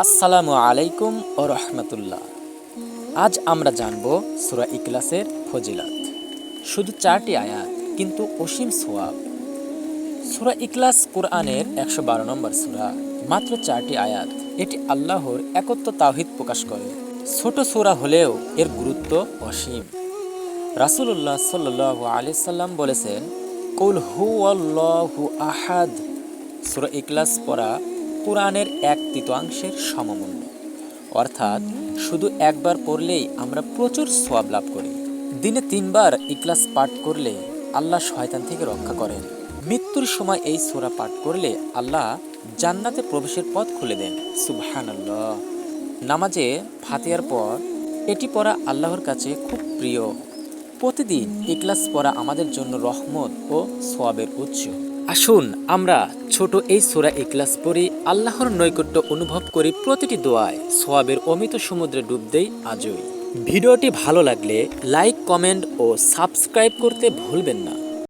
আসসালামু আলাইকুম ও রহমতুল্লাহ। আজ আমরা জানব সূরা ইখলাসের ফজিলত। শুধু 4টি আয়াত কিন্তু অসীম সওয়াব। সূরা ইখলাস কোরআনের 112 নম্বর সূরা, মাত্র 4টি আয়াত। এটি আল্লাহর একত্ব তাওহীদ প্রকাশ করে। ছোট সূরা হলেও এর গুরুত্ব অসীম। রাসূলুল্লাহ সাল্লাল্লাহু আলাইহি সাল্লাম বলেছেন, কুল হুয়াল্লাহু আহাদ। সূরা ইখলাস পড়া কোরআনের 1/3 সমমূল্য। অর্থাৎ শুধু একবার পড়লেই আমরা প্রচুর সওয়াব লাভ করি। দিনে 3বার ইখলাস পাঠ করলে আল্লাহ শয়তান থেকে রক্ষা করেন। মৃত্যুর সময় এই সূরা পাঠ করলে আল্লাহ জান্নাতে প্রবেশের পথ খুলে দেন। সুবহানাল্লাহ। নামাজে ফাতিহার পর এটি পড়া আল্লাহর কাছে খুব প্রিয়। প্রতিদিন ইখলাস পড়া আমাদের জন্য রহমত ও সওয়াবের উৎস। আসুন আমরা ছোট এই সূরা ইখলাস পড়ি, আল্লাহর নৈকট্য অনুভব করি, প্রতিটি দোয়ায় সওয়াবের অমিত সমুদ্রে ডুব দেই আজই। ভিডিওটি ভালো লাগলে লাইক, কমেন্ট ও সাবস্ক্রাইব করতে ভুলবেন না।